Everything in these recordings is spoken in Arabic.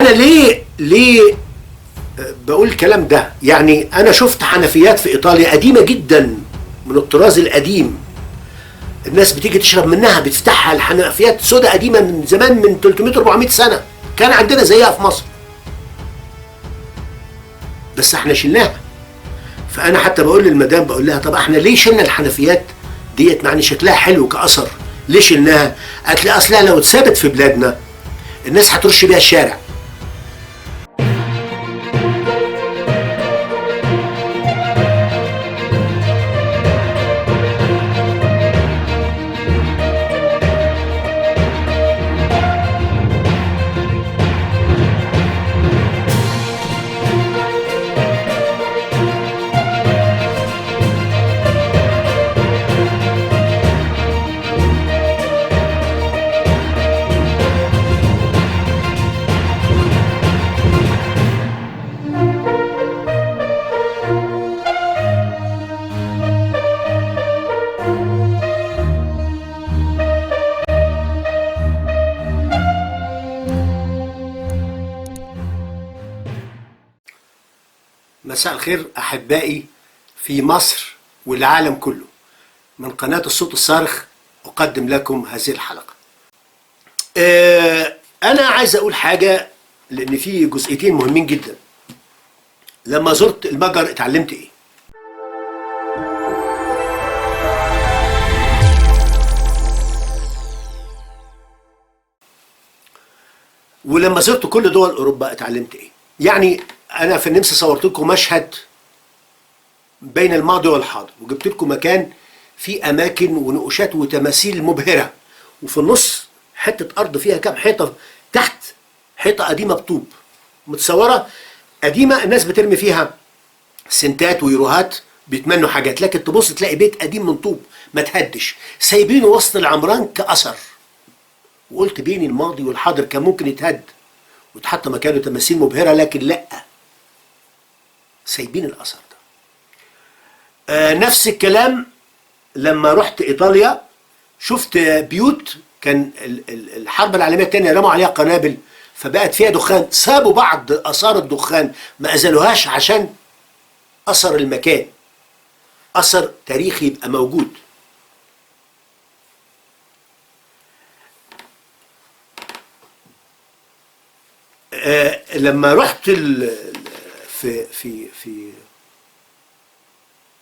انا ليه بقول الكلام ده؟ يعني انا شفت حنفيات في ايطاليا قديمه جدا من الطراز القديم، الناس بتيجي تشرب منها، بتفتحها الحنفيات سودة قديمه من زمان، من 300 400 سنه، كان عندنا زيها في مصر بس احنا شلناها. فانا حتى بقول للمدام، بقول لها طب احنا ليه شلنا الحنفيات ديت مع ان شكلها حلو كاثر؟ ليه شلناها؟ قالت لي اصلها لو اتثبت في بلادنا الناس هترش بيها الشارع. مساء الخير أحبائي في مصر والعالم كله، من قناة الصوت الصارخ أقدم لكم هذه الحلقة. أنا عايز أقول حاجة لأن في جزئيتين مهمين جدا. لما زرت المجر اتعلمت إيه؟ ولما زرت كل دول أوروبا اتعلمت إيه؟ يعني أنا في النمسا صورت لكم مشهد بين الماضي والحاضر، وجبت لكم مكان فيه أماكن ونقوشات وتماثيل مبهرة، وفي النص حتة أرض فيها كام حيطة، تحت حيطة قديمة بطوب متصورة قديمة، الناس بترمي فيها سنتات ويروهات بيتمنوا حاجات، لكن تبص تلاقي بيت قديم من طوب ما تهدش، سايبينه وسط العمران كأثر. وقلت بين الماضي والحاضر كان ممكن يتهد وتحط مكانه تماثيل مبهرة، لكن لأ، سايبين الأثر ده. نفس الكلام لما رحت إيطاليا، شفت بيوت كان الحرب العالمية الثانية رموا عليها قنابل فبقت فيها دخان، سابوا بعض آثار الدخان ما أزالوهاش عشان أثر المكان، أثر تاريخي يبقى موجود. لما رحت في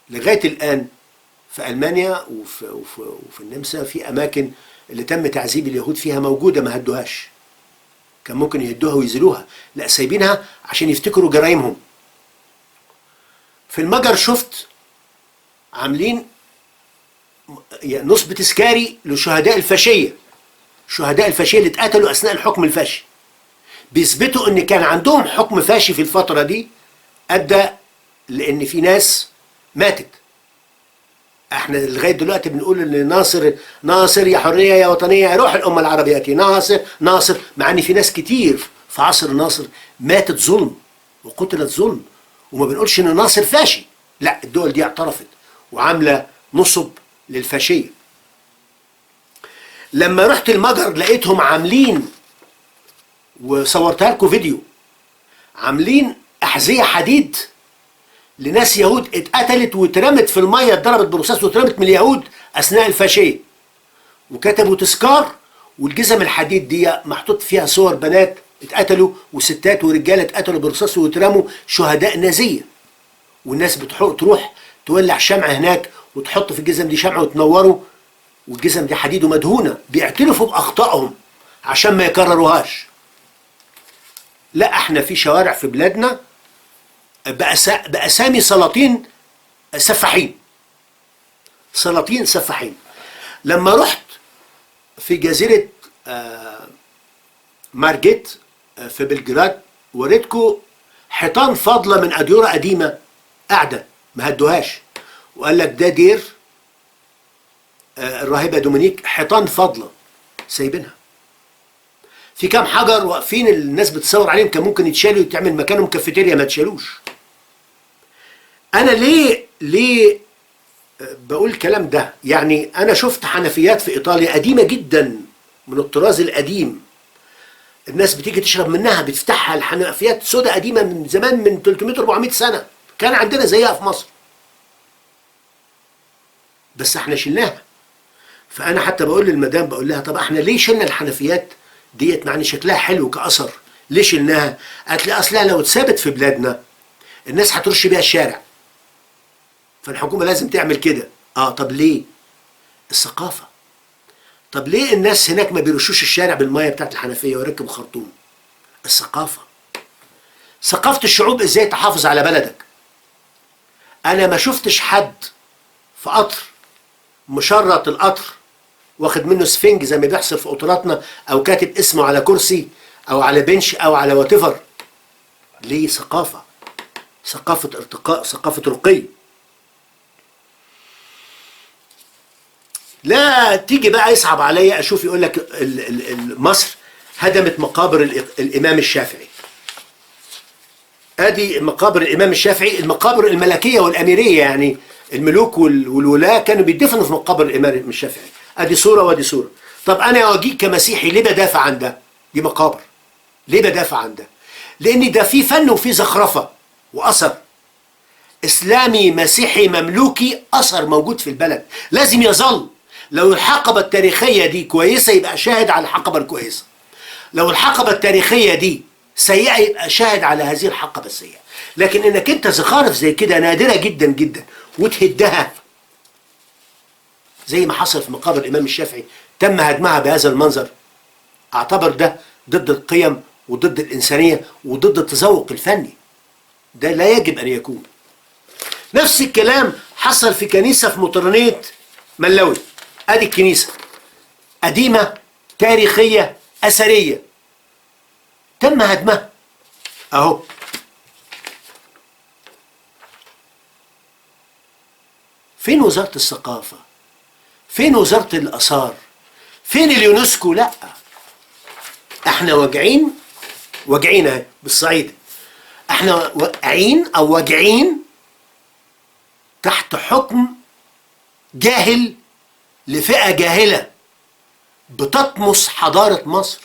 لغاية الآن في ألمانيا وفي النمسا في أماكن اللي تم تعذيب اليهود فيها موجودة، ما هدوهاش، كان ممكن يهدوها ويزيلوها، لا سايبينها عشان يفتكروا جرائمهم. في المجر شفت عاملين نصب تذكاري لشهداء الفاشية، شهداء الفاشية اللي اتقتلوا أثناء الحكم الفاشي، بيثبتوا ان كان عندهم حكم فاشي في الفترة دي ادى لان في ناس ماتت. احنا لغاية دلوقتي بنقول ان ناصر ناصر يا حرية يا وطنية يا روح الامة العربية، ناصر ناصر، مع ان في ناس كتير في عصر ناصر ماتت ظلم وقتلت ظلم، وما بنقولش ان ناصر فاشي، لا، الدول دي اعترفت وعاملة نصب للفاشية. لما رحت المجر لقيتهم عاملين، وصورتها لكم فيديو، عاملين أحذية حديد لناس يهود اتقتلت واترمت في المية، اتضربت برصاص واترمت من اليهود أثناء الفاشية، وكتبوا تذكار، والجزم الحديد دي محطوط فيها صور بنات اتقتلوا وستات ورجالة اتقتلوا برصاص واترموا شهداء نازية، والناس تروح تولع شمعة هناك وتحط في الجزم دي شمعة وتنوره، والجزم دي حديد ومدهونة، بيعترفوا بأخطائهم عشان ما يكرروهاش. لا، احنا في شوارع في بلادنا بأسامي سلاطين سفاحين، سلاطين سفاحين. لما رحت في جزيرة مارجيت في بلجراد، وريتكم حيطان فاضلة من أديرة قديمة قاعدة ما هدوهاش، وقال لك ده دير الراهبة دومينيك، حيطان فاضلة سايبينها. في كام حجر واقفين الناس بتصور عليهم، كان ممكن يتشالوا ويتعمل مكانهم كافيتيريا، ما تشالوش. انا ليه بقول الكلام ده؟ يعني انا شفت حنفيات في ايطاليا قديمه جدا من الطراز القديم، الناس بتيجي تشرب منها، بتفتحها الحنفيات سودا قديمه من زمان، من 300 400 سنه، كان عندنا زيها في مصر، بس احنا شلناها. فانا حتى بقول للمدام، بقول لها طب احنا ليه شلنا الحنفيات ديت مع ان شكلها حلو كاثر؟ ليه شلناها؟ قالت لي اصلها لو اتثبت في بلادنا الناس هترش بيها الشارع، فالحكومه لازم تعمل كده. طب ليه؟ الثقافه. طب ليه الناس هناك ما بيرشوش الشارع بالميه بتاعت الحنفيه ويركبوا خرطوم؟ الثقافه. ثقافه الشعوب ازاي تحافظ على بلدك. انا ما شفتش حد في قطر مشرط القطر واخد منه سفنج زي ما بيحصل في قطاراتنا، او كاتب اسمه على كرسي او على بنش او على واتيفر. ليه؟ ثقافه، ثقافه ارتقاء، ثقافه رقي. لا تيجي بقى يصعب عليا اشوف يقول لك مصر هدمت مقابر الامام الشافعي. ادي مقابر الامام الشافعي، المقابر الملكيه والاميريه، يعني الملوك والولاة كانوا بيدفنوا في مقابر الامام الشافعي. ادي صوره وادي صوره. طب انا اجيك كمسيحي ليه بدافع عن ده؟ دي مقابر. ليه بدافع عن ده؟ لان ده فيه فن وفيه زخرفه واثر اسلامي مسيحي مملوكي، اثر موجود في البلد لازم يظل. لو الحقبه التاريخيه دي كويسه يبقى شاهد على الحقبه الكويسه، لو الحقبه التاريخيه دي سيئه يبقى شاهد على هذه الحقبه السيئه. لكن انك انت زخارف زي كده نادره جدا جدا وتهدها زي ما حصل في مقابر الامام الشافعي، تم هدمها بهذا المنظر، اعتبر ده ضد القيم وضد الانسانيه وضد التذوق الفني. ده لا يجب ان يكون. نفس الكلام حصل في كنيسه في مطرانيه ملوي. ادي الكنيسه قديمه تاريخيه اثريه تم هدمها اهو. فين وزاره الثقافه؟ فين وزاره الاثار؟ فين اليونسكو؟ لا احنا واجعين اهي بالصعيد، احنا واقعين او واجعين تحت حكم جاهل لفئه جاهله بتطمس حضاره مصر.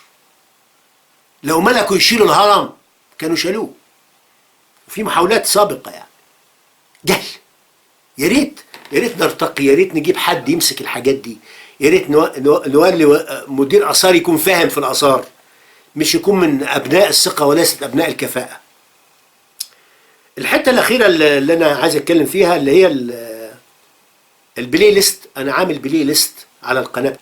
لو ملكوا يشيلوا الهرم كانوا شالوه، وفي محاولات سابقه يعني. جهل. يا ريت نرتقي، يا ريت نجيب حد يمسك الحاجات دي، يا ريت نولي مدير اثار يكون فاهم في الاثار، مش يكون من ابناء الثقه وليست ابناء الكفاءه. الحته الاخيره اللي انا عايز اتكلم فيها اللي هي البلاي ليست. انا عامل بلاي ليست على القناه.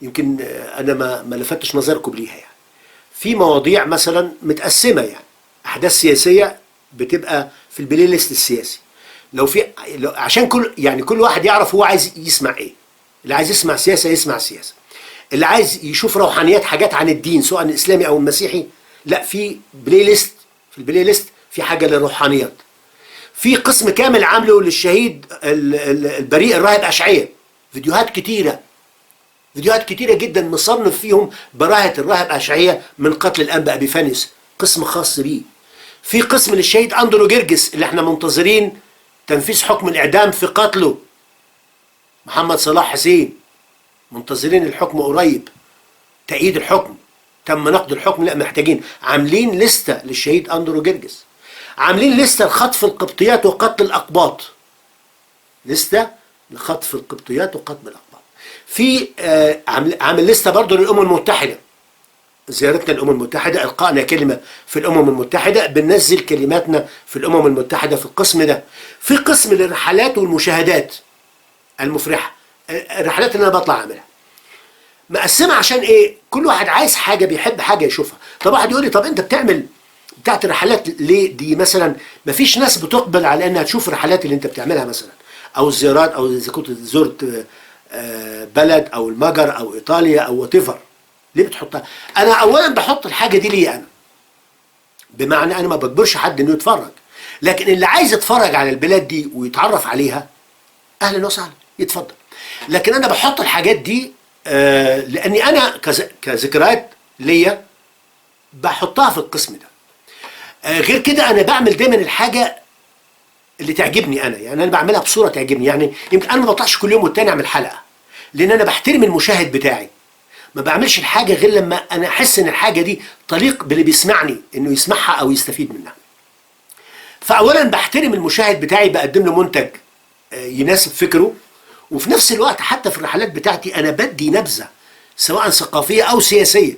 يمكن انا ما لفتش نظركم ليها. يعني في مواضيع مثلا متقسمه، يعني احداث سياسيه بتبقى في البلاي ليست السياسي. عشان كل واحد يعرف هو عايز يسمع ايه. اللي عايز يسمع سياسه يسمع سياسه، اللي عايز يشوف روحانيات حاجات عن الدين سواء الاسلامي او المسيحي، لا في بلاي ليست. في البلاي ليست في حاجه للروحانيات. في قسم كامل عامله للشهيد البريء الراهب اشعياء، فيديوهات كتيره جدا مصنف فيهم براءة الراهب اشعياء من قتل الانبا ابيفانيوس، قسم خاص بيه. في قسم للشهيد اندرو جرجس اللي احنا منتظرين تنفيذ حكم الاعدام في قتله، محمد صلاح حسين، منتظرين الحكم قريب، تأييد الحكم، تم نقض الحكم، لا محتاجين. عاملين لستة للشهيد اندرو جرجس، عاملين لستة لخطف القبطيات وقتل الاقباط، لستة لخطف القبطيات وقتل الاقباط. في عامل لستة برضه للامم المتحدة، زيارتنا الامم المتحدة، القائنا كلمة في الامم المتحدة، بننزل كلماتنا في الامم المتحدة في القسم ده. في قسم للرحلات والمشاهدات المفرحة، الرحلات اللي انا بطلع اعملها مقسمه عشان ايه؟ كل واحد عايز حاجه، بيحب حاجه يشوفها. طب واحد يقول لي طب انت بتعمل بتاعت الرحلات ليه دي مثلا مفيش ناس بتقبل على انها تشوف الرحلات اللي انت بتعملها مثلا، او الزيارات، او اذا كنت زرت بلد او المجر او ايطاليا او واتيفر، ليه بتحطها؟ انا اولا بحط الحاجه دي ليه انا، بمعنى انا ما بجبرش حد انه يتفرج، لكن اللي عايز يتفرج على البلاد دي ويتعرف عليها اهلا وسهلا يتفضل. لكن انا بحط الحاجات دي لاني انا كذكريات ليا بحطها في القسم ده. غير كده انا بعمل دايما الحاجه اللي تعجبني انا، يعني انا بعملها بصوره تعجبني. يعني يمكن انا ما بطلعش كل يوم والتاني اعمل حلقه، لان انا بحترم المشاهد بتاعي. ما بعملش الحاجه غير لما انا احس ان الحاجه دي تليق باللي بيسمعني انه يسمعها او يستفيد منها. فاولا بحترم المشاهد بتاعي، بقدم له منتج يناسب فكره، وفي نفس الوقت حتى في الرحلات بتاعتي انا بدي نبذه سواء ثقافيه او سياسيه.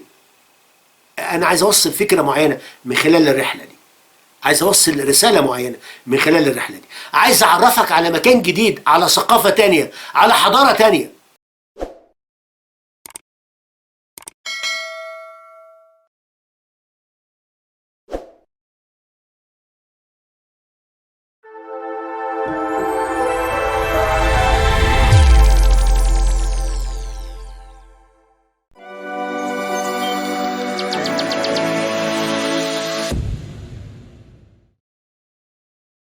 انا عايز اوصل فكره معينه من خلال الرحله دي، عايز اوصل رساله معينه من خلال الرحله دي، عايز اعرفك على مكان جديد، على ثقافه تانية، على حضاره تانية.